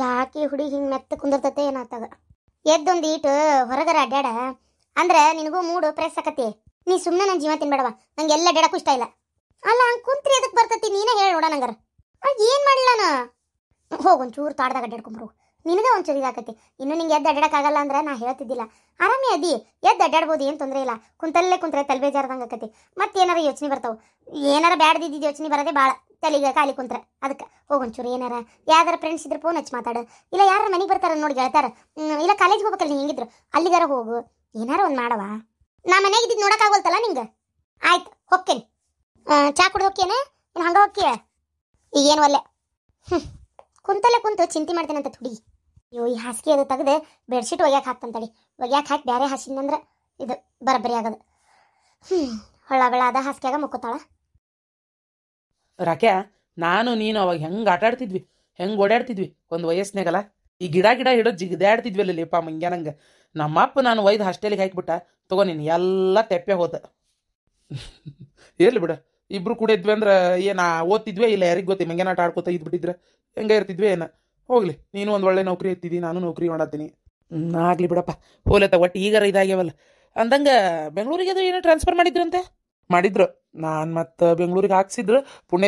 ಯಾಕೆ ಹುಡುಗಿ ಹಿಂಗೆ ಮೆತ್ತ ಕುಂದಿರ್ತತೆ ಏನಾತಾಗ ಎದ್ದೊಂದು ಈಟು ಹೊರಗರ ಅಡ್ಡಾಡ ಅಂದ್ರೆ ನಿನಗೂ ಮೂಡು ಪ್ರೆಸ್ ಆಕತಿ. ನೀ ಸುಮ್ಮನೆ ನನ್ನ ಜೀವ ತಿನ್ಬೇಡವ, ನಂಗೆ ಎಲ್ಲ ಅಡ್ಡಾಡಕ್ಕೂ ಇಷ್ಟ ಇಲ್ಲ. ಅಲ್ಲ ಹಂಗೆ ಕುಂತ್ರಿ ಅದಕ್ಕೆ ಬರ್ತತಿ, ನೀನೇ ಹೇಳಿ ನೋಡ ನಂಗಾರ. ಏನು ಮಾಡಲಿಲ್ಲ ನಾನು ಹೋಗೊಂಚೂರು ತಾಡ್ದಾಗ ಅಡ್ಡಾಡ್ಕೊಂಬರು, ನಿನಗೆ ಒಂಚೂರು ಇದಾಕತಿ. ಇನ್ನು ನಿಂಗೆ ಎದ್ದು ಅಡ್ಡಾಡಕ್ಕಾಗಲ್ಲ ಅಂದ್ರೆ ನಾ ಹೇಳ್ತಿದ್ದಿಲ್ಲ. ಆರಾಮೇ ಅದಿ, ಎದ್ದು ಅಡ್ಡಾಡ್ಬೋದು, ಏನು ತೊಂದರೆ ಇಲ್ಲ. ಕುಂತಲ್ಲೇ ಕುಂತ್ರೆ ತಲೆ ಬೇಜಾರ್ದಂಗೆ ಆಕತಿ. ಮತ್ತೇನಾರ ಯೋಚನೆ ಬರ್ತಾವೆ, ಏನಾರ ಬ್ಯಾಡ್ದಿದ್ದು ಯೋಚನೆ ಬರೋದೇ ಭಾಳ ತಲೆಗೆ ಖಾಲಿ ಕುಂತ್ರೆ. ಅದಕ್ಕೆ ಹೋಗೊಂಚೂರು ಏನಾರ ಯಾವ್ದಾರ ಫ್ರೆಂಡ್ಸ್ ಇದ್ರೆ ಫೋನ್ ಹಚ್ಚಿ ಮಾತಾಡು, ಇಲ್ಲ ಯಾರ ಮನೆಗೆ ಬರ್ತಾರ ನೋಡಿ ಗೆಳತಾರ, ಇಲ್ಲ ಕಾಲೇಜ್ಗೆ ಹೋಗ್ಬೇಕಲ್ಲ ನೀ ಹೆಂಗಿದ್ರು ಅಲ್ಲಿಗಾರ ಹೋಗು, ಏನಾರ ಒಂದು ಮಾಡವ. ನಾ ಮನೆಗೆ ಇದ್ದಿದ್ದು ನೋಡೋಕ್ಕಾಗೋಲ್ತಲ್ಲ ನಿಂಗೆ. ಆಯ್ತು ಹೋಗ್ತೇನೆ. ಚಾ ಕುಡ್ದು ಹೋಗ್ಯೇನೆ ಇನ್ನು ಹಂಗೆ ಹೋಗ್ತೀಯ? ಈಗೇನು ಒಲ್ಲೆ ಕುಂತಲ್ಲೇ ಕುಂತು ಚಿಂತೆ ಮಾಡ್ತೇನಂತ ಹುಡುಗಿ. ಅಯ್ಯೋ ಈ ಹಾಸಿಗೆ ಅದು ತೆಗೆದು ಬೆಡ್ಶೀಟ್ ಒಗ್ಯಾಕೆ ಹಾಕ್ತಂತಡಿ, ಒಗ್ಯಾಕೆ ಹಾಕಿ ಬೇರೆ ಹಾಸಿನಂದ್ರೆ ಇದು ಬರಬರಿ ಆಗೋದು. ಹೊಳ್ಳ ಬೆಳ ಅದ ಹಾಸಿಗೆಯಾಗ ಮುಕ್ಕೋತಾಳ. ರಾಕ್ಯಾ, ನಾನು ನೀನು ಅವಾಗ ಹೆಂಗೆ ಆಟ ಆಡ್ತಿದ್ವಿ, ಹೆಂಗೆ ಓಡಾಡ್ತಿದ್ವಿ ಒಂದು ವಯಸ್ಸಿನಾಗಲ್ಲ. ಈ ಗಿಡ ಹಿಡೋದು ಜಿಗಿದಾಡ್ತಿದ್ವಲ್ಲ ಲೇಪ ಮಂಗ್ಯಾನಂಗೆ. ನಮ್ಮಪ್ಪ ನಾನು ಒಯ್ದು ಹಾಸ್ಟೆಲಿಗೆ ಹಾಕಿಬಿಟ್ಟ, ತಗೋ ನೀನು ಎಲ್ಲ ತೆಪ್ಪೆ ಹೋದ. ಎಲ್ಲಿ ಬಿಡ, ಇಬ್ರು ಕೂಡ ಇದ್ವಿ ಅಂದ್ರೆ ಏನು ಓದ್ತಿದ್ವಿ ಇಲ್ಲ ಯಾರಿಗೆ ಗೊತ್ತಿ, ಮಂಗ್ಯಾನ ಆಟ ಆಡ್ಕೋತ ಇದ್ಬಿಟ್ಟಿದ್ರೆ ಹೆಂಗೆ ಇರ್ತಿದ್ವಿ ಏನ. ಹೋಗ್ಲಿ, ನೀನು ಒಂದು ಒಳ್ಳೆ ನೌಕರಿ ಎತ್ತಿದ್ದಿ, ನಾನು ನೌಕರಿ ಮಾಡತ್ತೀನಿ. ಆಗಲಿ ಬಿಡಪ್ಪ, ಹೋಲತ್ತ ಒಟ್ಟು ಈಗಾರ ಇದಾಗ್ಯಾವಲ್ಲ. ಅಂದಂಗೆ ಬೆಂಗಳೂರಿಗೆ ಅದು ಏನೋ ಟ್ರಾನ್ಸ್ಫರ್ ಮಾಡಿದ್ರಂತೆ. ಮಾಡಿದ್ರು, ನಾನು ಮತ್ತು ಬೆಂಗಳೂರಿಗೆ ಹಾಕ್ಸಿದ್ರು.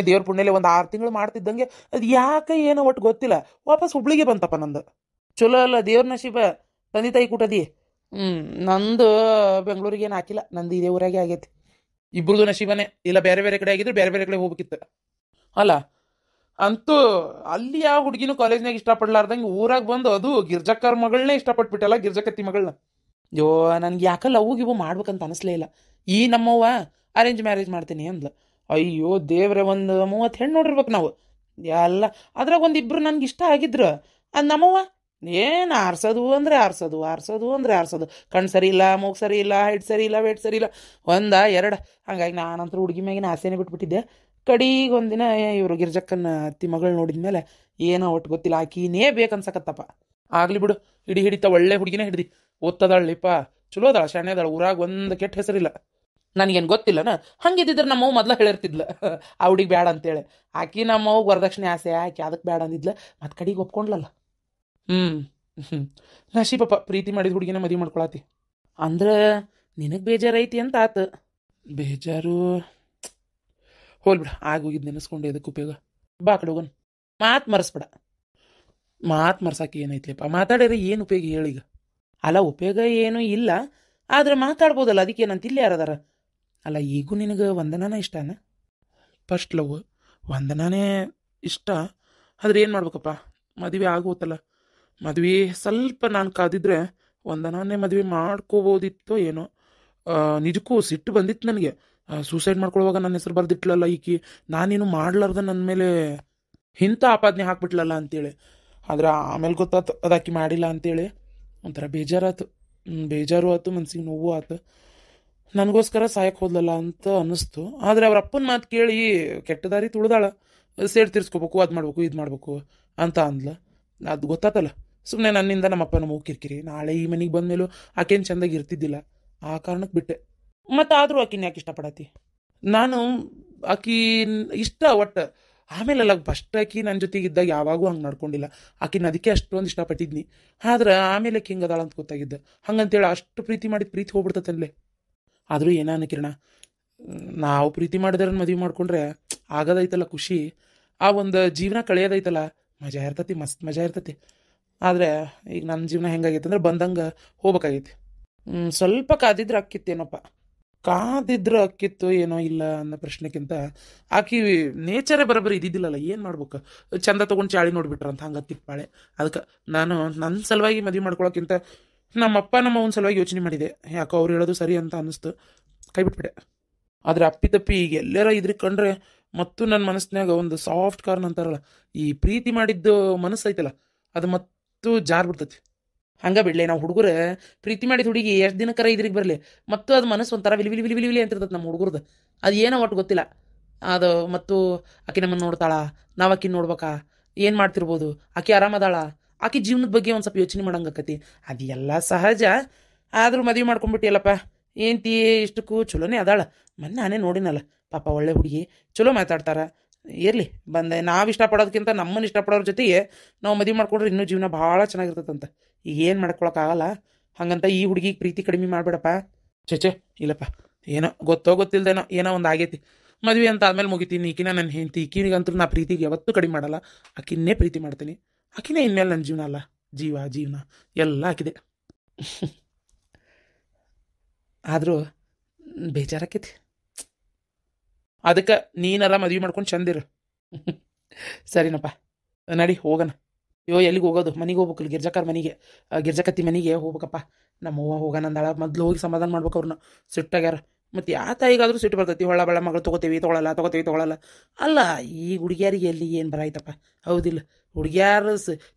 ದೇವ್ರ ಪುಣ್ಯಲೆ ಒಂದು 6 ತಿಂಗಳು ಮಾಡ್ತಿದ್ದಂಗೆ ಅದು ಯಾಕೆ ಏನೋ ಒಟ್ಟು ಗೊತ್ತಿಲ್ಲ, ವಾಪಸ್ ಹುಬ್ಳಿಗೆ ಬಂತಪ್ಪ ನಂದು. ಚಲೋ ಅಲ್ಲ, ದೇವ್ರ ನಶೀಬ, ತಂದೆ ತಾಯಿ ಕೂಟದಿ. ನಂದು ಬೆಂಗಳೂರಿಗೆ ಏನು ಹಾಕಿಲ್ಲ, ನಂದು ಇದೇ ಊರಾಗೆ ಆಗೈತಿ. ಇಬ್ರದು ನಶೀಬನೇ, ಇಲ್ಲ ಬೇರೆ ಬೇರೆ ಕಡೆ ಆಗಿದ್ರು ಬೇರೆ ಬೇರೆ ಕಡೆ ಹೋಗ್ಬೇಕಿತ್ತು ಅಲ್ಲ. ಅಂತೂ ಅಲ್ಲಿ ಯಾವ ಹುಡುಗಿನೂ ಕಾಲೇಜ್ನಾಗ ಇಷ್ಟಪಡ್ಲಾರ್ದಂಗೆ ಊರಾಗ ಬಂದು ಅದು ಗಿರ್ಜಕ್ಕರ ಮಗಳನ್ನೇ ಇಷ್ಟಪಟ್ಬಿಟ್ಟಲ್ಲ, ಗಿರ್ಜಕತ್ತಿ ಮಗಳನ್ನ. ಯೋ ನನಗೆ ಯಾಕಲ್ಲ ಅವು ಇವು ಮಾಡ್ಬೇಕಂತ ಅನಿಸ್ಲೇ ಇಲ್ಲ. ಈ ನಮ್ಮವ್ವ ಅರೇಂಜ್ ಮ್ಯಾರೇಜ್ ಮಾಡ್ತೀನಿ ಅಂದ್ಲ. ಅಯ್ಯೋ ದೇವ್ರೆ, ಒಂದು 30 ಹೆಣ್ಣು ನೋಡಿರ್ಬೇಕು ನಾವು ಎಲ್ಲ. ಅದ್ರಾಗ ಒಂದಿಬ್ರು ನನ್ಗೆ ಇಷ್ಟ ಆಗಿದ್ರು. ಅದು ನಮ್ಮವ್ವ ಏನು ಆರ್ಸೋದು ಅಂದರೆ ಆರ್ಸೋದು, ಆರ್ಸೋದು ಅಂದರೆ ಆರ್ಸೋದು. ಕಣ್ಣು ಸರಿ ಇಲ್ಲ, ಮೂಗು ಸರಿ ಇಲ್ಲ, ಹೈಟ್ ಸರಿ ಇಲ್ಲ, ವೇಟ್ ಸರಿ ಇಲ್ಲ, 1 2. ಹಂಗಾಗಿ ನಾನಂತೂ ಹುಡುಗಿ ಮ್ಯಾಗಿನ ಆಸೆನೇ ಬಿಟ್ಬಿಟ್ಟಿದ್ದೆ. ಕಡೆಗೆ ಒಂದಿನ ಇವರು ಗಿರ್ಜಕ್ಕನ ಅತ್ತಿ ಮಗಳು ನೋಡಿದ್ಮೇಲೆ ಏನೋ ಒಟ್ಟು ಗೊತ್ತಿಲ್ಲ, ಆಕಿನೇ ಬೇಕನ್ಸಕತ್ತಪ್ಪ. ಆಗಲಿ ಬಿಡು, ಹಿಡಿತ ಒಳ್ಳೆ ಹುಡುಗಿನೇ ಹಿಡ್ದು. ಓದ್ತದಾಳಿಪ್ಪ, ಚಲೋ ಅದಾಳ, ಶಾಣೆ ಅದಾಳ, ಊರಾಗ ಒಂದು ಕೆಟ್ಟ ಹೆಸರಿಲ್ಲ. ನನಗೇನು ಗೊತ್ತಿಲ್ಲನ, ಹಂಗಿದ್ದಿದ್ರೆ ನಮ್ಮವ್ವ ಮೊದಲ ಹೇಳಿರ್ತಿದ್ಲ ಆ ಹುಡುಗಿ ಬೇಡ ಅಂತೇಳಿ. ಆಕಿ ನಮ್ಮವ್ವ ವರದಕ್ಷಿಣೆ ಆಸೆ ಆಕಿ ಅದಕ್ಕೆ ಬೇಡ ಅಂದಿದ್ಲ, ಮತ್ತು ಕಡೆಗೆ ಒಪ್ಕೊಂಡ್ಲಲ್ಲ. ನಶೀಪಪ್ಪ, ಪ್ರೀತಿ ಮಾಡಿದ ಹುಡುಗಿನ ಮದುವೆ ಮಾಡ್ಕೊಳತಿ ಅಂದ್ರೆ ನಿನಗೆ ಬೇಜಾರೈತಿ ಅಂತ ಆತು. ಬೇಜಾರು ಹೋಲ್ಬಿಡ, ಆಗೋಗಿದ್ದು ನೆನೆಸ್ಕೊಂಡು ಎದಕ್ಕೆ ಉಪಯೋಗ. ಬಾ ಕಡೆ ಹೋಗೋಣ, ಮಾತು ಮರೆಸ್ಬಿಡ. ಮಾತು ಮರ್ಸಾಕಿ ಏನೈತ್ಲಿಪ್ಪ, ಮಾತಾಡಿದ್ರೆ ಏನು ಉಪಯೋಗ ಹೇಳೀಗ. ಅಲ್ಲ ಉಪಯೋಗ ಏನೂ ಇಲ್ಲ, ಆದ್ರೆ ಮಾತಾಡ್ಬೋದಲ್ಲ, ಅದಕ್ಕೆ ಏನಂತ ಇಲ್ಲಿ ಯಾರದಾರ. ಅಲ್ಲ ಈಗೂ ನಿನಗೆ ವಂದನಾನ ಇಷ್ಟನ? ಫಸ್ಟ್ ಲವ್ ವಂದನಾನೇ ಇಷ್ಟ. ಆದ್ರೆ ಏನು ಮಾಡ್ಬೇಕಪ್ಪ, ಮದುವೆ ಆಗೋತಲ್ಲ. ಮದುವೆ ಸ್ವಲ್ಪ ನಾನು ಕಾದಿದ್ರೆ ವಂದನಾನೇ ಮದುವೆ ಮಾಡ್ಕೋಬೋದಿತ್ತೋ ಏನೋ. ನಿಜಕ್ಕೂ ಸಿಟ್ಟು ಬಂದಿತ್ತು ನನಗೆ. ಸೂಸೈಡ್ ಮಾಡ್ಕೊಳ್ಳುವಾಗ ನನ್ನ ಹೆಸರು ಬರ್ದಿಟ್ಲಲ್ಲ ಈಕಿ, ನಾನೇನು ಮಾಡ್ಲಾರ್ದ ನನ್ನ ಮೇಲೆ ಇಂಥ ಆಪಾದನೆ ಹಾಕ್ಬಿಟ್ಲಲ್ಲ ಅಂತೇಳಿ. ಆದ್ರೆ ಆಮೇಲೆ ಗೊತ್ತಾಯ್ತು ಅದಾಕಿ ಮಾಡಿಲ್ಲ ಅಂತೇಳಿ. ಒಂಥರ ಬೇಜಾರಾಯ್ತು, ಬೇಜಾರು ಆಯ್ತು, ಮನ್ಸಿಗೆ ನೋವು ಆಯ್ತು. ನನಗೋಸ್ಕರ ಸಾಯಕ್ಕೆ ಹೋದ್ಲಲ್ಲ ಅಂತ ಅನ್ನಿಸ್ತು. ಆದರೆ ಅವ್ರ ಅಪ್ಪನ ಮಾತು ಕೇಳಿ ಕೆಟ್ಟ ದಾರಿ ತುಳಿದಾಳ. ಸೇಡ್ ತೀರ್ಸ್ಕೋಬೇಕು, ಅದು ಮಾಡ್ಬೇಕು, ಇದು ಮಾಡ್ಬೇಕು ಅಂತ ಅಂದ್ಲ. ಅದು ಗೊತ್ತಾತಲ್ಲ, ಸುಮ್ಮನೆ ನನ್ನಿಂದ ನಮ್ಮಪ್ಪ ನಮ್ಮವು ಕಿರಿಕಿರಿ. ನಾಳೆ ಈ ಮನೆಗೆ ಬಂದಮೇಲೂ ಆಕೇನು ಚೆಂದಾಗಿ ಇರ್ತಿದ್ದಿಲ್ಲ, ಆ ಕಾರಣಕ್ಕೆ ಬಿಟ್ಟೆ. ಮತ್ತು ಆದರೂ ಆಕಿನ ಯಾಕೆ ಇಷ್ಟಪಡತಿ? ನಾನು ಆಕಿ ಇಷ್ಟ ಒಟ್ಟು. ಆಮೇಲೆಲ್ಲ ಫಸ್ಟ್ ಆಕಿ ನನ್ನ ಜೊತೆಗೆ ಇದ್ದಾಗ ಯಾವಾಗೂ ಹಂಗೆ ನಡ್ಕೊಂಡಿಲ್ಲ. ಆಕಿನ ಅದಕ್ಕೆ ಅಷ್ಟೊಂದು ಇಷ್ಟಪಟ್ಟಿದ್ನಿ. ಆದ್ರೆ ಆಮೇಲೆ ಹಿಂಗೆ ಅದಾಳ ಅಂತ ಗೊತ್ತಾಗಿದ್ದೆ. ಹಂಗಂತೇಳಿ ಅಷ್ಟು ಪ್ರೀತಿ ಮಾಡಿದ ಪ್ರೀತಿ ಹೋಗ್ಬಿಡ್ತತಲ್ಲೇ. ಆದರೂ ಏನಾನ ಕಿರಣ, ನಾವು ಪ್ರೀತಿ ಮಾಡಿದ್ರೆ ಮದುವೆ ಮಾಡ್ಕೊಂಡ್ರೆ ಆಗೋದೈತಲ್ಲ ಖುಷಿ, ಆ ಒಂದು ಜೀವನ ಕಳೆಯೋದೈತಲ್ಲ ಮಜಾ ಇರ್ತತಿ, ಮಸ್ತ್ ಮಜಾ ಇರ್ತತಿ. ಆದರೆ ಈಗ ನನ್ನ ಜೀವನ ಹೆಂಗಾಗೈತೆ ಅಂದ್ರೆ ಬಂದಂಗೆ ಹೋಗ್ಬೇಕಾಗೈತಿ. ಸ್ವಲ್ಪ ಕಾದಿದ್ರೆ ಅಕ್ಕಿತ್ತೇನಪ್ಪ, ಕಾದಿದ್ರೆ ಅಕ್ಕಿತ್ತು ಏನೋ ಇಲ್ಲ ಅನ್ನೋ ಪ್ರಶ್ನೆಕ್ಕಿಂತ ಆಕಿ ನೇಚರೇ ಬರೋಬ್ಬರಿ ಇದ್ದಿದ್ದಿಲ್ಲಲ್ಲ. ಏನು ಮಾಡ್ಬೇಕು, ಚಂದ ತೊಗೊಂಡು ಚಾಳಿ ನೋಡ್ಬಿಟ್ರಂತ ಹಂಗೆ ತಿಪ್ಪಾಳೆ. ಅದಕ್ಕೆ ನಾನು ನನ್ನ ಸಲುವಾಗಿ ಮದುವೆ ಮಾಡ್ಕೊಳಕ್ಕಿಂತ ನಮ್ಮಪ್ಪ ನಮ್ಮವನ ಸಲುವಾಗಿ ಯೋಚನೆ ಮಾಡಿದೆ. ಯಾಕೋ ಅವ್ರು ಹೇಳೋದು ಸರಿ ಅಂತ ಅನ್ನಿಸ್ತು, ಕೈ ಬಿಟ್ಬಿಟ್ಟೆ. ಆದರೆ ಅಪ್ಪಿ ಈಗ ಎಲ್ಲಾರ ಇದ್ರ ಕಂಡ್ರೆ ಮತ್ತು ನನ್ನ ಮನಸ್ಸಿನಾಗ ಒಂದು ಸಾಫ್ಟ್ ಕಾರ್ನ್ ಅಂತಾರಲ್ಲ, ಈ ಪ್ರೀತಿ ಮಾಡಿದ್ದು ಮನಸ್ಸು ಐತಲ್ಲ ಅದು ಮತ್ತು ಜಾರ್ ಬಿಡ್ತೈತಿ. ಹಂಗೆ ಬಿಡಲಿ, ನಾವು ಹುಡುಗರು ಪ್ರೀತಿ ಮಾಡಿದ ಹುಡುಗಿ ಎಷ್ಟು ದಿನಕ್ಕರ ಇದ್ರಿಗೆ ಬರಲಿ ಮತ್ತು ಅದು ಮನಸ್ಸು ಒಂಥರ ವಿಲಿ ವಿಲಿ ವಿಲಿ ವಿಲಿ ವಿಲಿ ಅಂತಿರ್ತದೆ ನಮ್ಮ ಹುಡುಗರ್ದು. ಅದು ಏನೋ ಒಟ್ಟು ಗೊತ್ತಿಲ್ಲ ಅದು. ಮತ್ತು ಆಕೆ ನಮ್ಮನ್ನು ನೋಡ್ತಾಳ, ನಾವು ಆಕಿನ ನೋಡ್ಬೇಕಾ, ಏನು ಮಾಡ್ತಿರ್ಬೋದು, ಆಕೆ ಆರಾಮದಾಳ, ಆಕೆ ಜೀವನದ ಬಗ್ಗೆ ಒಂದು ಸ್ವಲ್ಪ ಯೋಚನೆ ಮಾಡಂಗಕ್ಕತಿ. ಅದು ಎಲ್ಲ ಸಹಜ. ಆದರೂ ಮದುವೆ ಮಾಡ್ಕೊಂಡ್ಬಿಟ್ಟಿಯಲ್ಲಪ್ಪ, ಏನ್ತಿ ಇಷ್ಟಕ್ಕೂ ಚಲೋನೇ ಅದಾಳ. ಮೊನ್ನೆ ನಾನೇ ನೋಡಿನಲ್ಲ ಪಾಪ, ಒಳ್ಳೆ ಹುಡುಗಿ, ಚಲೋ ಮಾತಾಡ್ತಾರ. ಇರಲಿ ಬಂದೆ. ನಾವು ಇಷ್ಟಪಡೋದಕ್ಕಿಂತ ನಮ್ಮನ್ನು ಇಷ್ಟಪಡೋರ ಜೊತೆಗೆ ನಾವು ಮದುವೆ ಮಾಡ್ಕೊಂಡ್ರೆ ಇನ್ನೂ ಜೀವನ ಭಾಳ ಚೆನ್ನಾಗಿರ್ತದಂತ. ಈಗ ಏನು ಮಾಡ್ಕೊಳಕ್ಕಾಗಲ್ಲ. ಹಂಗಂತ ಈ ಹುಡುಗಿಗೆ ಪ್ರೀತಿ ಕಡಿಮೆ ಮಾಡಬೇಡಪ್ಪ. ಚೇಚೆ ಇಲ್ಲಪ್ಪ, ಏನೋ ಗೊತ್ತೋ ಗೊತ್ತಿಲ್ದೇನೋ ಏನೋ ಒಂದು ಆಗೈತಿ. ಮದುವೆ ಅಂತ ಆದ್ಮೇಲೆ ಮುಗಿತೀನಿ. ಈಕಿನ ನನ್ನ ಹೆಂಡತಿ, ಈಕಿನಿಗಂತೂ ನಾ ಪ್ರೀತಿಗೆ ಯಾವತ್ತೂ ಕಡಿಮೆ ಮಾಡಲ್ಲ. ಆಕಿನ್ನೇ ಪ್ರೀತಿ ಮಾಡ್ತೀನಿ. ಆಕಿನೇ ಇನ್ಮೇಲೆ ನನ್ನ ಜೀವನ ಅಲ್ಲ, ಜೀವನ ಎಲ್ಲ ಆಕಿದೆ. ಆದರೂ ಬೇಜಾರಾಕೈತಿ. ಅದಕ್ಕೆ ನೀನೆಲ್ಲ ಮದುವೆ ಮಾಡ್ಕೊಂಡು ಚಂದಿರು. ಸರಿನಪ್ಪ, ನಡಿ ಹೋಗೋಣ. ಎಲ್ಲಿಗೆ ಹೋಗೋದು? ಮನೆಗೆ ಹೋಗ್ಬೇಕಲ್ಲ, ಗಿರ್ಜಾಕರ್ ಮನೆಗೆ, ಗಿರ್ಜಕತ್ತಿ ಮನೆಗೆ ಹೋಗ್ಬೇಕಪ್ಪ. ನಮ್ಮವ್ವ ಹೋಗೋಣ ಅಂದಾಳ. ಮೊದಲು ಹೋಗಿ ಸಮಾಧಾನ ಮಾಡ್ಬೇಕು ಅವ್ರನ್ನ. ಸಿಟ್ಟಾಗ್ಯಾರ. ಮತ್ತು ಯಾ ತಾಯಿಗಾದ್ರೂ ಸಿಟ್ಟು ಬರ್ತೈತಿ. ಹೊಳ್ಳ ಮಗಳು ತೊಗೊಳಲ್ಲ. ಅಲ್ಲ, ಈ ಹುಡುಗಿಯಾರಿಗೆ ಎಲ್ಲಿ ಏನು ಬರಾಯ್ತಪ್ಪ, ಹೌದಿಲ್ಲ? ಹುಡುಗಿಯಾರು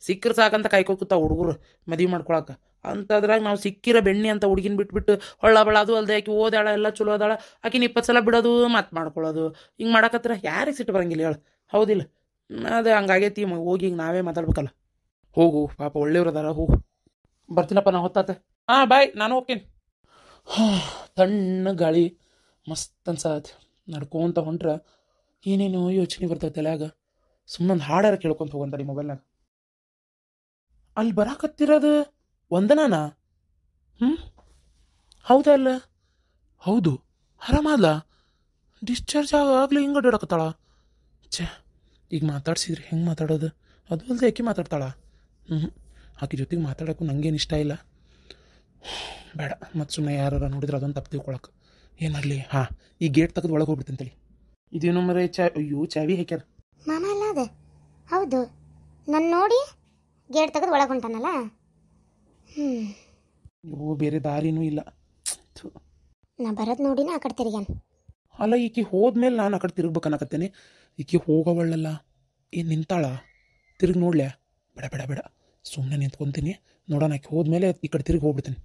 ಸಿಕ್ಕರು ಸಾಕಂತ ಕಾಯ್ಕೋತ ಹುಡುಗರು ಮದುವೆ ಮಾಡ್ಕೊಳಕ್ಕೆ. ಅಂಥದ್ರಾಗ ನಾವು ಸಿಕ್ಕಿರೋ ಬೆಣ್ಣೆ ಅಂತ ಹುಡುಗಿನ ಬಿಟ್ಬಿಟ್ಟು ಹೊಳ್ಳ ಅದು ಅಲ್ಲದೆ ಆಕಿ ಓದಾಳ, ಎಲ್ಲ ಚಲೋ ಅದಾಳ, ಆಕಿನ 20 ಸಲ ಬಿಡೋದು ಮತ್ತು ಮಾಡ್ಕೊಳ್ಳೋದು ಹಿಂಗೆ ಮಾಡಕತ್ರ ಯಾರಿಗೆ ಸಿಟ್ಟು ಬರಂಗಿಲ್ಲ ಹೇಳು, ಹೌದಿಲ್ಲ? ಅದೇ ಹಂಗಾಗೈತಿ. ಹೋಗಿ ಈಗ ನಾವೇ ಮಾತಾಡ್ಬೇಕಲ್ಲ. ಹೋಗು ಪಾಪ, ಒಳ್ಳೆಯವ್ರು ಅದಾರ. ಹೋಗು, ಬರ್ತೀನಪ್ಪ ನಾ ಹೊತ್ತಾತ. ಹಾಂ ಬಾಯ್, ನಾನು ಹೋಗ್ತೀನಿ. ತಣ್ಣ ಗಾಳಿ ಮಸ್ತ್ ಅನ್ಸತ್ತೆ. ನಡ್ಕೊಂತ ಹೊಂಟ್ರೆ ಏನೇನೋ ಯೋಚನೆ ಬರ್ತೈತೆ ತಲೆಯಾಗ. ಸುಮ್ಮನೊಂದು ಹಾಡಾರ ಕೇಳ್ಕೊಂತ ಹೋಗಂತ ಮೊಬೈಲ್ನಾಗ. ಅಲ್ಲಿ ಬರಾಕತ್ತಿರೋದು ವಂದನಾನ? ಹೌದಲ್ಲ? ಹೌದು, ಆರಾಮಲ್ಲ? ಡಿಸ್ಚಾರ್ಜ್ ಆಗಲಿ ಹಿಂಗೆ ಅಡ್ಡಾಡಕತ್ತಾಳ. ಛೇ, ಈಗ ಮಾತಾಡ್ಸಿದ್ರಿ ಹೆಂಗೆ ಮಾತಾಡೋದು? ಅದು ಅಲ್ಲದೆ ಆಕೆ ಮಾತಾಡ್ತಾಳ. ಆಕೆ ಜೊತೆಗೆ ಮಾತಾಡೋಕ್ಕೂ ನಂಗೇನು ಇಷ್ಟ ಇಲ್ಲ. ಬೇಡ, ಮತ್ತು ಸುಮ್ಮನೆ ಯಾರು ನೋಡಿದ್ರೆ ಅದೊಂದು ತಪ್ಪು ತಿಳ್ಕೊಳಕ್ಕೆ ಏನು ಮಾಡಲಿ. ಹಾಂ, ಈ ಗೇಟ್ ತೆಗೆದು ಒಳಗೆ ಹೋಗ್ಬಿಡ್ತಂತೇಳಿ. ಇದೇನೋ ಮರೆ ಅಯ್ಯೋ ಚಾವಿ ಹಾಕ್ಯಾರ. ಮಾಮ ಅಲ್ಲ ಅದು? ಹೌದು, ನನ್ನ ನೋಡಿ ಗೇಟ್ ತೆಗೆದು ಒಳಗೆ ಹೊಂಟಾನಲ್ಲ. ಬೇರೆ ದಾರಿನೂ ಇಲ್ಲ. ನಾ ಬರೋದು ನೋಡಿನ ಆ ಕಡೆ ತಿರ್ಗ್ಯಾನ. ಅಲ್ಲ, ಈಕಿ ಹೋದ್ಮೇಲೆ ನಾನು ಆ ಕಡೆ ತಿರುಗ್ಬೇಕನ್ನಕತ್ತೇನೆ. ಈಕಿ ಹೋಗೋವಳ್ಳಲ್ಲ, ಏನು ನಿಂತಾಳ? ತಿರುಗಿ ನೋಡ್ಲ್ಯಾ? ಬೇಡ, ಸುಮ್ಮನೆ ನಿಂತ್ಕೊತೀನಿ. ನೋಡೋಣ, ಆಕೆ ಹೋದ್ಮೇಲೆ ಈ ಕಡೆ ತಿರುಗಿ ಹೋಗ್ಬಿಡ್ತೀನಿ.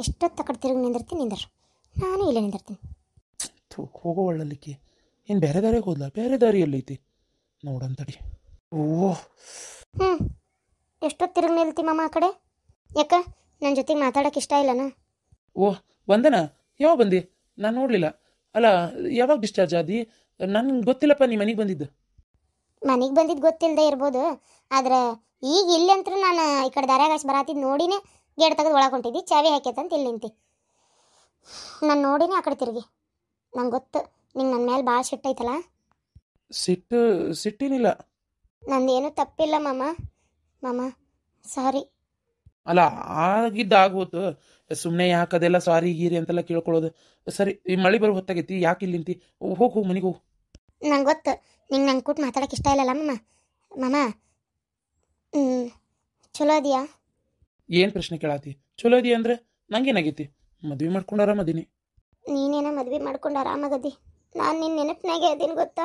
ಎಷ್ಟೊತ್ತು ಆ ಕಡೆ ತಿರುಗಿ ನಿಂದಿರ್ತೀನಿ. ನಾನು ಇಲ್ಲೇ ನಿಂದಿರ್ತೀನಿ. ಹೋಗೋವಳ್ಳಲ್ಲಿಕ್ಕಿ ಏನು ಬೇರೆ ದಾರಿಗೆ ಹೋದ್ಲ? ಬೇರೆ ದಾರಿ ಎಲ್ಲೈತಿ ನೋಡಂತಡಿ. ಓಹ್, ಎಷ್ಟೊತ್ತು ತಿರುಗಿ ನಿಲ್ತಿ ಮಾಮ ಆ ಕಡೆ? ಯಾಕ, ನನ್ನ ಜೊತೆಗೆ ಮಾತಾಡೋಕೆ ಇಷ್ಟ ಇಲ್ಲನಾ? ಓಹ್ ವಂದನಾ, ಯಾವಾಗ ಬಂದಿ? ನಾನು ನೋಡಲಿಲ್ಲ. ಅಲ್ಲ, ಯಾವಾಗ ಡಿಸ್ಚಾರ್ಜ್ ಆದಿ? ನನಗೆ ಗೊತ್ತಿಲ್ಲಪ್ಪ ನೀ ಮನೆಗೆ ಬಂದಿದ್ದು. ಮನೆಗೆ ಬಂದಿದ್ದು ಗೊತ್ತಿಲ್ಲದೆ ಇರ್ಬೋದು, ಆದ್ರೆ ಈಗ ಇಲ್ಲಿ ಅಂತೂ ನಾನು ಈ ಕಡೆ ದಾರ್ಯಾಗ ಬರಾತಿದ್ದು ನೋಡಿನೇ ಗೇಟ್ ತೆಗೆದು ಒಳಗೆ ಹೊಂಟಿದ್ದಿ. ಚಾವಿ ಹಾಕ್ಯತಂತ ಇಲ್ಲಿ ನಿಂತಿ. ನಾನು ನೋಡಿನೇ ಆ ಕಡೆ ತಿರುಗಿ. ನಂಗೆ ಗೊತ್ತು ನಿಂಗೆ ನನ್ನ ಮೇಲೆ ಭಾಳ ಸಿಟ್ಟೈತಲ್ಲ. ಸಿಟ್ಟಿನಿಲ್ಲ. ನಂದೇನು ತಪ್ಪಿಲ್ಲ ಮಾಮ, ಸಾರಿ. ಅಲ್ಲ, ಆಗಿದ್ದು ಸುಮ್ಮನೆ ಯಾಕೆ ಅದೆಲ್ಲ ಸಾರಿ ಗೀರಿ ಅಂತೆಲ್ಲ ಕೇಳ್ಕೊಳ್ಳೋದು. ಸರಿ, ಈ ಮಳೆ ಬರೋ ಹೊತ್ತಾಗೈತಿ, ಯಾಕೆ ಇಲ್ಲಿ ನಿಂತಿ? ಹೋಗು ಮನೆಗೆ ಹೋಗು. ನಂಗೆ ಗೊತ್ತು ನಂಗೆ ಕೂಟ್ ಮಾತಾಡೋಕೆ ಇಷ್ಟ ಇಲ್ಲಲ್ಲ ಮಾಮ. ಚಲೋ ಅದೀಯಾ? ಏನು ಪ್ರಶ್ನೆ ಕೇಳಾತಿ? ಚಲೋ ಇದೆಯಾ ಅಂದರೆ ನಂಗೇನಾಗೈತಿ? ಮದುವೆ ಮಾಡ್ಕೊಂಡು ಆರಾಮದೀನಿ. ನೀನೇನ ಮದುವೆ ಮಾಡ್ಕೊಂಡು ಆರಾಮಾಗದಿ. ನಾನು ನಿನ್ನ ನೆನಪಿನಾಗೆ ಅದೀನಿ ಗೊತ್ತಾ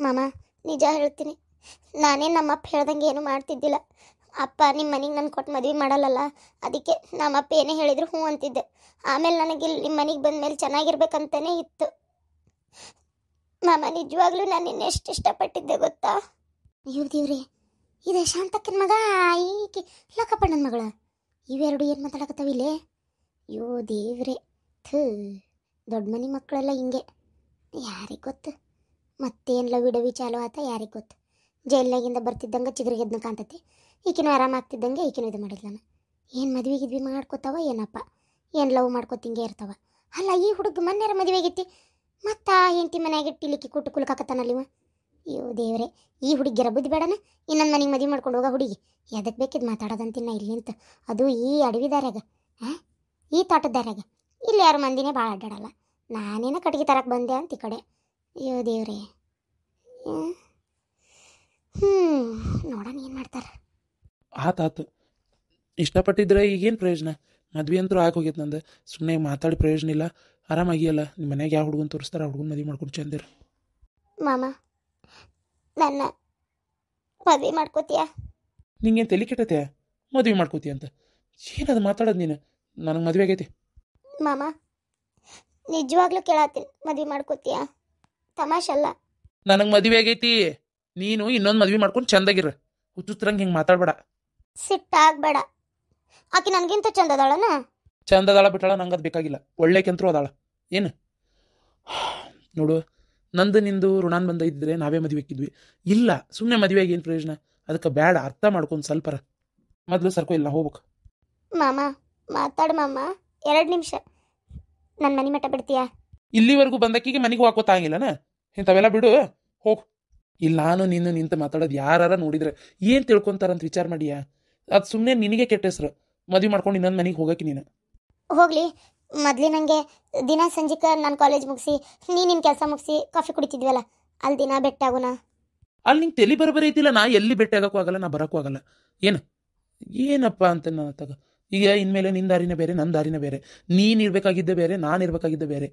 ಮಾಮ. ನಿಜ ಹೇಳ್ತೀನಿ, ನಾನೇನು ನಮ್ಮಪ್ಪ ಹೇಳ್ದಂಗೆ ಏನು ಮಾಡ್ತಿದ್ದಿಲ್ಲ. ಅಪ್ಪ ನಿಮ್ಮ ಮನೆಗೆ ನನ್ನ ಕೊಟ್ಟು ಮದುವೆ ಮಾಡಲ್ಲಲ್ಲ, ಅದಕ್ಕೆ ನಮ್ಮಪ್ಪ ಏನೇ ಹೇಳಿದ್ರು ಹ್ಞೂ ಅಂತಿದ್ದೆ. ಆಮೇಲೆ ನನಗೆ ಇಲ್ಲಿ ನಿಮ್ಮ ಮನೆಗೆ ಬಂದ ಮೇಲೆ ಚೆನ್ನಾಗಿರ್ಬೇಕಂತಲೇ ಇತ್ತು ಮಾಮ. ನಿಜವಾಗ್ಲೂ ನಾನು ನಿನ್ನ ಎಷ್ಟು ಇಷ್ಟಪಟ್ಟಿದ್ದೆ ಗೊತ್ತಾ? ದೇವ್ರಿ, ಇದು ಶಾಂತಕ್ಕನ ಮಗ, ಈಕೆ ಲಕ್ಕಪ್ಪಣ್ಣನ ಮಗಳ, ಇವೆರಡು ಏನು ಮಾತಾಡಕತ್ತಾವಿಲ್ಲೇ? ದೇವ್ರೆ, ದೊಡ್ಡ ಮನೆ ಮಕ್ಕಳೆಲ್ಲ ಹಿಂಗೆ. ಯಾರಿಗೆ ಗೊತ್ತು ಮತ್ತೇನು ಲವಿಡವಿ ಚಾಲು ಆತ, ಯಾರಿಗೆ ಗೊತ್ತು? ಜೈಲ್ನಾಗಿಂದ ಬರ್ತಿದ್ದಂಗೆ ಚಿಗುರಿಗೆದ್ನ ಕಾಣ್ತೈತಿ. ಈಕಿನೂ ಆರಾಮಾಗ್ತಿದ್ದಂಗೆ ಈಕಿನೂ ಇದು ಮಾಡಿದ್ಲಾನ. ಏನು ಮದುವೆಗಿದ್ವಿ ಮಾಡ್ಕೋತಾವ ಏನಪ್ಪ, ಏನು ಲವ್ ಮಾಡ್ಕೋತಿಂಗೆ ಇರ್ತಾವ. ಅಲ್ಲ, ಈ ಹುಡುಗ ಮೊನ್ನೆರ ಮದುವೆಗಿತ್ತಿ ಮತ್ತು ಹೆಂಡತಿ ಮನೆಯಾಗ ಇಟ್ಟಿಲಿಕ್ಕೆ ಕುಟ್ಟು ಕುಲ್ಕಾಕತ್ತಾನಲ್ಲಿವ. ದೇವ್ರೆ, ಈ ಹುಡುಗಿಯರ ಬುದ್ಧಿ ಬೇಡನ? ಇನ್ನೊಂದು ಮನೆಗೆ ಮದುವೆ ಮಾಡ್ಕೊಂಡು ಹೋಗೋ ಹುಡುಗಿ ಎದಕ್ಕೆ ಬೇಕಿದ್ದು ಮಾತಾಡೋದಂತಿನ್ನ ಇಲ್ಲಿ ನಿಂತು, ಅದು ಈ ಅಡವಿ ದಾರ್ಯಾಗ, ಈ ತೋಟದ ದಾರ್ಯಾಗ. ಇಲ್ಲಿ ಯಾರು ಮಂದಿನೇ ಭಾಳ ಅಡ್ಡಾಡಲ್ಲ. ನಾನೇನೋ ಕಟ್ಟಿಗೆ ತರಕ್ಕೆ ಬಂದೆ ಅಂತ ಈ ಕಡೆ. ದೇವ್ರೆ, ನೋಡೋಣ ಏನು ಮಾಡ್ತಾರೆ. ಆತಾತು, ಇಷ್ಟಪಟ್ಟಿದ್ರೆ ಈಗೇನು ಪ್ರಯೋಜನ? ಮದ್ವೆ ಅಂತೂ ಆಗೋಗೈತೆ ನಂದು. ಸುಮ್ಮನೆ ಮಾತಾಡಿ ಪ್ರಯೋಜನ ಇಲ್ಲ. ಆರಾಮಾಗಿಯಲ್ಲ, ನಿಮ್ಮ ಮನೆಗೆ ಯಾವ ಹುಡುಗನ ತೋರಿಸ್ತಾರೆ ಆ ಹುಡುಗನ ಮದುವೆ ಮಾಡ್ಕೊಂಡು ಚಂದಿರ. ಮಾಮ, ನನ್ನ ಮದುವೆ ಮಾಡ್ಕೋತೀಯಾ? ನಿಂಗೇನು ತಲೆ ಕೆಟ್ಟತೆ? ಮದುವೆ ಮಾಡ್ಕೋತೀಯ ಅಂತ ಏನದು ಮಾತಾಡೋದು ನೀನು? ನನಗೆ ಮದುವೆ ಆಗೈತಿ ಮಾಮ. ನಿಜವಾಗ್ಲೂ ಕೇಳತ್ತೀನಿ, ಮದುವೆ ಮಾಡ್ಕೋತೀಯಾ? ತಮಾಷಲ್ಲ. ನನಗೆ ಮದುವೆ ಆಗೈತಿ. ನೀನು ಇನ್ನೊಂದು ಮದುವೆ ಮಾಡ್ಕೊಂಡು ಚಂದಾಗಿರ. ಹುಚ್ಚುತ್ರಂಗೆ ಹಿಂಗೆ ಮಾತಾಡಬೇಡ. ಸಿಟ್ಟಾಗಬೇಡ. ಆಕೆ ನನಗಿಂತ ಚಂದ ಅದಾಳನ? ಚಂದ ಅದಾಳ ಬಿಟ್ಟಾಳ, ನಂಗೆ ಅದು ಬೇಕಾಗಿಲ್ಲ. ಒಳ್ಳೆ ಕೆಂತರೂ ಅದಾಳ. ಏನು ನೋಡು, ನಂದು ನಿಂದು ಋಣಾನ್ ಬಂದ ಇದ್ದರೆ ನಾವೇ ಮದುವೆ ಹಾಕಿದ್ವಿ. ಇಲ್ಲ, ಸುಮ್ಮನೆ ಮದುವೆಗೆ ಏನು ಪ್ರಯೋಜನ? ಅದಕ್ಕೆ ಬೇಡ, ಅರ್ಥ ಮಾಡ್ಕೊಂಡು ಸ್ವಲ್ಪರ ಮೊದಲು ಸರ್ಕೋ ಇಲ್ಲ ಹೋಗ್ಬೇಕು. ಮಾಮ ಮಾತಾಡು ಮಾಮ, 2 ನಿಮಿಷ ನನ್ನ ಮನೆ ಮಟ್ಟ ಬಿಡ್ತೀಯಾ? ಇಲ್ಲಿವರೆಗೂ ಬಂದಕ್ಕಿಗೆ ಮನೆಗೂ ಹಾಕೋತಾಗಿಲ್ಲನ, ಇಂಥವೆಲ್ಲ ಬಿಡು, ಹೋಗು. ಇಲ್ಲ, ನಾನು ನೀನು ನಿಂತು ಮಾತಾಡೋದು ಯಾರ ನೋಡಿದ್ರೆ ಏನು ತಿಳ್ಕೊಂತಾರಂತ ವಿಚಾರ ಮಾಡಿಯಾ? ಅದು ಸುಮ್ಮನೆ ನಿನಗೆ ಕೆಟ್ಟ ಹೆಸರು. ಮದುವೆ ಮಾಡ್ಕೊಂಡು ಇನ್ನೊಂದು ಮನೆಗೆ ಹೋಗಕ್ಕೆ ನೀನು. ಹೋಗ್ಲಿ, ಮೊದಲೇ ನನಗೆ ದಿನ ಸಂಜೆಗೆ ನಾನು ಕಾಲೇಜ್ ಮುಗಿಸಿ ನಿನ್ನ ಕೆಲಸ ಮುಗಿಸಿ ಕಾಫಿ ಕುಡಿತಿದ್ವಲ್ಲ, ಅಲ್ಲಿ ದಿನ ಬೆಟ್ಟಾಗುನ. ಅಲ್ಲಿ ನಿಂಗೆ ತಲೆ ಬರಬರಿ ಐತಿಲ್ಲ, ನಾ ಎಲ್ಲಿ ಭೇಟಿ ಆಗೋಕ್ಕೂ ಆಗಲ್ಲ, ನಾ ಬರೋಕ್ಕೂ ಆಗಲ್ಲ. ಏನಪ್ಪ ಅಂತ ನಾ ತಗ. ಈಗ ಇನ್ಮೇಲೆ ನಿನ್ನ ದಾರಿನೇ ಬೇರೆ, ನನ್ನ ದಾರಿನೇ ಬೇರೆ. ನೀನು ಇರಬೇಕಾಗಿದ್ದೆ ಬೇರೆ, ನಾನು ಇರಬೇಕಾಗಿದ್ದೆ ಬೇರೆ.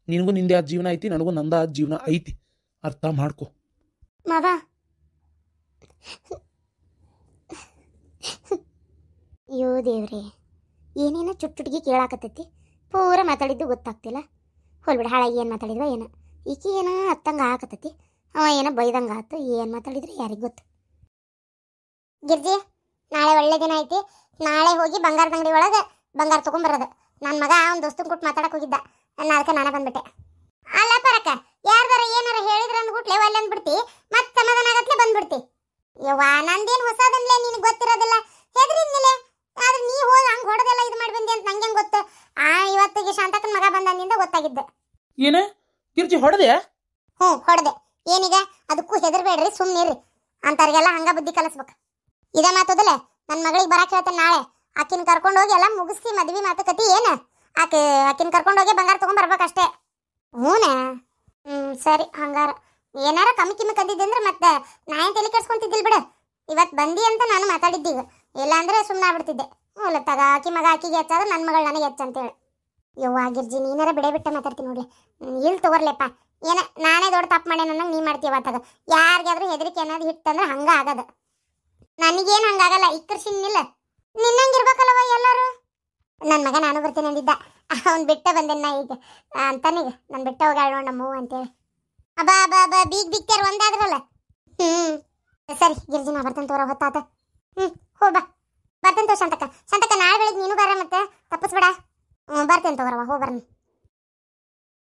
ನಿನಗೂ ನಿಂದೆ ಆದ ಜೀವನ ಐತಿ, ನನಗೂ ನಂದ ಆದ ಜೀವನ ಐತಿ. ಅರ್ಥ ಮಾಡ್ಕೊ ಮಾವ. ಅಯ್ಯೋ ದೇವ್ರಿ, ಏನೇನೋ ಚುಟ್ಟುಟ್ಗಿ ಕೇಳಾಕತ್ತೈತಿ, ಪೂರ ಮಾತಾಡಿದ್ದು ಗೊತ್ತಾಗ್ತಿಲ್ಲ. ಹೋಲ್ಬಿಡ, ಹಾಳಾಗಿ ಏನು ಮಾತಾಡಿದ್ವ ಏನೋ. ಈಕಿ ಏನೋ ಹತ್ತಂಗೆ ಹಾಕತ್ತೈತಿ, ಅವ ಏನೋ ಬೈದಂಗೆ ಆತು. ಏನು ಮಾತಾಡಿದ್ರೆ ಯಾರಿಗೆ ಗೊತ್ತು. ಗಿರ್ಜಿ, ನಾಳೆ ಒಳ್ಳೆ ದಿನ ಐತಿ. ನಾಳೆ ಹೋಗಿ ಬಂಗಾರದ ಅಂಗಡಿ ಒಳಗೆ ಬಂಗಾರ ತೊಗೊಂಬರೋದು. ನನ್ನ ಮಗ ಅವ್ನ ದೋಸ್ತನ ಕೊಟ್ಟು ಮಾತಾಡಕ್ಕೆ ಹೋಗಿದ್ದ, ಅದಕ್ಕೆ ನಾನೇ ಬಂದ್ಬಿಟ್ಟೆ. ಅಲ್ಲ ಪರಕ, ಯಾರ್ದಾರ ಏನಾರ ಹೇಳಿದ್ರೆ ಅಂದ್ಬಿಟ್ಲೆ ಒಳ್ಳೆ ಅಂದ್ಬಿಡ್ತಿ, ಮತ್ತೆ ಸಮಾಧಾನ ಆಗತ್ಲೆ ಬಂದ್ಬಿಡ್ತಿ. ಯವ್ವ, ನಂದೇನು ಹೊಸದನ್ಲೇ, ನಿನಗೆ ಗೊತ್ತಿರೋದಿಲ್ಲ, ಹೆದರಿದ್ನಿಲೆ. ಆದ್ರೆ ನೀ ಹೋಗಿ ಹಂಗೆ ಹೊಡೆದೆಲ್ಲ ಇದು ಮಾಡಿ ಬಂದಿ ಅಂತ ನಂಗೆ ಗೊತ್ತು. ಇವತ್ತಿಗೆ ಶಾಂತಕ್ಕನ ಮಗ ಬಂದಂದಿಂದ ಗೊತ್ತಾಗಿದ್ದೆ. ಏನ ಗಿರ್ಜಿ ಹೊಡೆದೆ? ಹೊಡೆದೆ. ಏನೀಗ ಅದಕ್ಕೂ ಹೆದರ್ಬೇಡ್ರಿ, ಸುಮ್ಮನಿರ್ರಿ. ಅಂತವ್ರಿಗೆಲ್ಲ ಹಂಗ ಬುದ್ಧಿ ಕಲಿಸ್ಬೇಕು. ಇದ ಮಾತದಲ್ಲ, ನನ್ನ ಮಗಳಿಗೆ ಬರಕ್ಕೆ ಹೇಳ್ತೇನೆ ನಾಳೆ. ಆಕಿನ ಕರ್ಕೊಂಡು ಹೋಗಿ ಎಲ್ಲ ಮುಗಿಸಿ ಮದ್ವೆ ಮಾತುಕತೆ ಏನು, ಆಕಿನ ಕರ್ಕೊಂಡು ಹೋಗಿ ಬಂಗಾರ ತೊಗೊಂಬರ್ಬೇಕಷ್ಟೇ. ಹ್ಞೂನ? ಸರಿ, ಹಂಗಾರ ಏನಾರ ಕಮ್ಮಿ ಕಿಮ್ಮಿ ಕದ್ದಿದ್ದೆ ಅಂದ್ರೆ ಮತ್ತೆ ನಾ ಏನು ತಲೆ ಕೆಡ್ಸ್ಕೊಂತಿದ್ದಿಲ್ಲ ಬಿಡು. ಇವತ್ತು ಬಂದಿ ಅಂತ ನಾನು ಮಾತಾಡಿದ್ದೀಗ, ಇಲ್ಲಾಂದ್ರೆ ಸುಮ್ಮನೆ ಆಗ್ಬಿಡ್ತಿದ್ದೆ. ತಗ, ಆಕಿ ಮಗ ಆಕಿಗೆ ಹೆಚ್ಚಾದ್ರೆ ನನ್ನ ಮಗಳು ನನಗೆ ಹೆಚ್ಚಂತೇಳಿ. ಯವ್ವ ಗಿರ್ಜಿ, ನೀನಾರ ಬಿಡೇ ಬಿಟ್ಟೆ ಮಾತಾಡ್ತೀನಿ ನೋಡಿ. ಇಲ್ಲಿ ತಗೋರ್ಲೆಪ್ಪ, ನಾನೇ ದೊಡ್ಡ ತಪ್ಪು ಮಾಡೇ ನನಗೆ ನೀ ಮಾಡ್ತೀವ ತಗ. ಯಾರಿಗಾದ್ರೂ ಹೆದರಿಕೆ ಅನ್ನೋದು ಹಿಟ್ಟಂದ್ರೆ ಹಂಗ ಆಗದ. ನನಗೇನು ಹಂಗಾಗಲ್ಲ, ಇಕ್ಕರ್ಸಿನಿಲ್ಲ. ನಿನ್ನಂಗಿರ್ಬೇಕಲ್ಲವ ಎಲ್ಲರೂ. ನನ್ನ ಮಗ ನಾನು ಬರ್ತೀನಿ ಅಂದಿದ್ದ, ಅವ್ನು ಬಿಟ್ಟ ಬಂದೆನ್ನ ಈಗ ಅಂತಾನೀಗ. ನಾನು ಬಿಟ್ಟ ಹೋಗಿ ಆಡೋಣ ನಮ್ಮವ್ವ ಅಂತೇಳಿ. ಅಬ್ಬಾ ಅಬ್ಬಾ ಅಬ್ಬಾ, ಬೀಗ್ತಾರ ಒಂದಾದ್ರಲ್ಲ. ಸರಿ ಗಿರ್ಜಿ, ನಾ ಬರ್ತೇನೆ ತೋರ, ಹೊತ್ತಾತ. ಹೋಗ್ಬಾ, ಬರ್ತೇನೆ ತೋ ಶಾಂತಕ್ಕ. ನಾಳೆ ಬೆಳಿಗ್ಗೆ ನೀನು ಬರ, ಮತ್ತೆ ತಪ್ಪಿಸ್ಬೇಡ. ಬರ್ತೇನೆ ತಗೋರವ, ಹೋಗ್ಬರ್ನಿ.